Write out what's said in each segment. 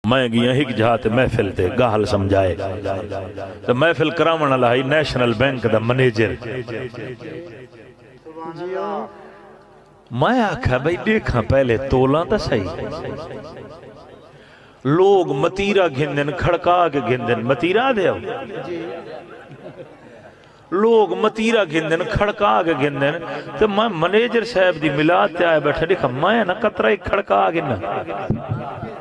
میں گیا ہی جہاں محفل تے گاہل سمجھائے تو محفل کرامن اللہ نیشنل بینک دا منیجر میں آکھا بھئی دیکھا پہلے تولاں دا صحیح لوگ متیرہ گھندن کھڑکا کے گھندن متیرہ دے لوگ متیرہ گھندن کھڑکا کے گھندن تو میں منیجر صاحب دی ملاد تے آئے بیٹھا دیکھا میں نا قطرہ ایک کھڑکا گھننا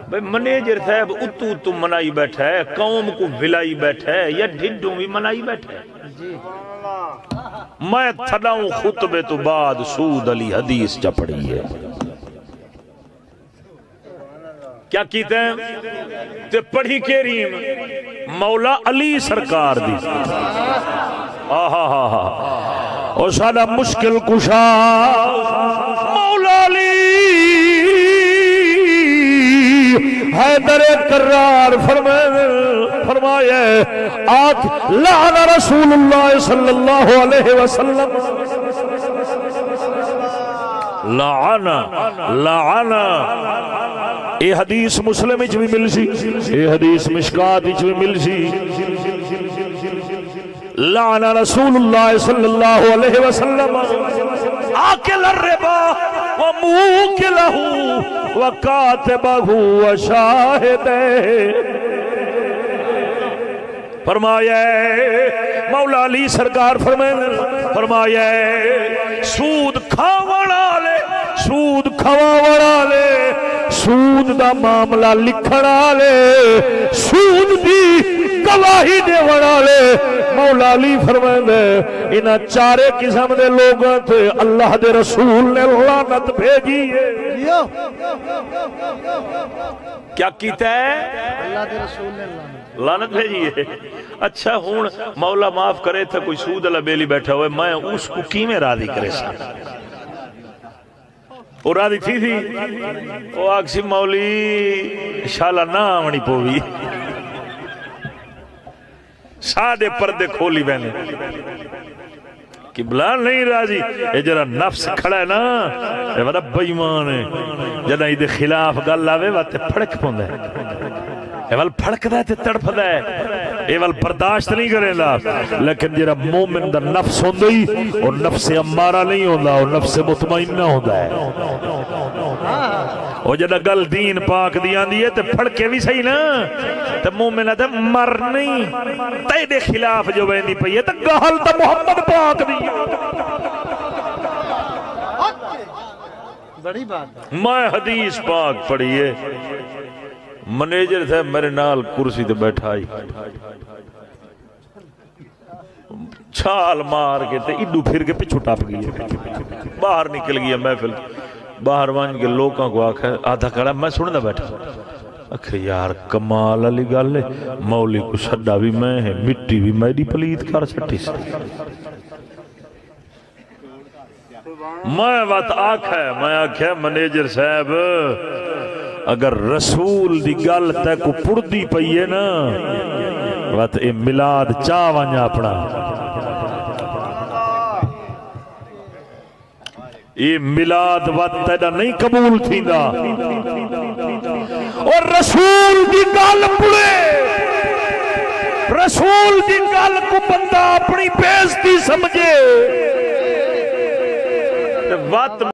بھئی منیجر صاحب اتو منائی بیٹھا ہے قوم کو ولائی بیٹھا ہے یا ڈھڈوں بھی منائی بیٹھا ہے میں تھڑاؤں خطبے تو بعد سود علی حدیث جا پڑی ہے کیا کہتے ہیں تے پڑھی کے ریم مولا علی سرکار دی آہا اور سادہ مشکل کشا مولا علی حیدر کرار فرمایا آت لعن رسول اللہ صلی اللہ علیہ وسلم لعن اے حدیث مسلم اچھ بھی مل سی اے حدیث مشکات اچھ بھی مل سی لعن رسول اللہ صلی اللہ علیہ وسلم آکل الربا وموکلہ وکاتبہ وشاہدہ فرمایا مولا علی سرکار فرمایا سود کھاوڑا لے سود کھواوڑا لے سود دا معاملہ لکھڑا لے سود دی گواہی دے وڑا لے مولا علی فرمائے انہا چارے قسم دے لوگوں تھے اللہ دے رسول نے لعنت بھیجی ہے کیا کیتا ہے اللہ دے رسول نے لعنت بھیجی ہے اچھا ہون مولا معاف کرے تھا کوئی سود اللہ بیلی بیٹھا ہوئے میں اس کو کی میں راضی کرے سا وہ راضی تھی وہ آکسی مولی شالا نامنی پوی سادے پردے کھولی بہنے قبلہ نہیں راضی یہ جرا نفس کھڑا ہے نا یہ بڑا بیمان ہے جنا یہ خلاف گل آوے واتے پھڑک پوندے یہ وال پھڑک دے تے تڑپ دے یہ وال برداشت نہیں کرے لا لیکن جرا مومن دا نفس ہوندہ ہی اور نفس امارہ نہیں ہوندہ اور نفس مطمئنہ ہوندہ ہے اور جنا گل دین پاک دیان دیئے تے پھڑکے بھی صحیح نا تے مومنہ تے مر نہیں تے دے خلاف جو بہنی پئی ہے تے گہل تا محمد پاک دی بڑی بات میں حدیث پاک پڑھئے منیجر تھے میرے نال کرسی تے بیٹھائی چھال مار کے تے اڈو پھر کے پچھو ٹاپ گئی باہر نکل گیا محفل باہر وان کے لوکاں کو آکھا آدھا کڑا میں سننا بیٹھا اکھے یار کمال علی گالے مولی کو سڈا بھی میں ہے مٹی بھی میری پلید کر سٹی سے میں بات آکھا ہے میں آکھا منیجر صاحب اگر رسول دی گل تے کو پردی پئیے نا وقت اے ملاد چاوانیا اپنا اے ملاد وقت تیدا نہیں قبول تھی دا اور رسول دی گل پڑے رسول دی گل کو بندہ اپنی بیزتی سمجھے وقت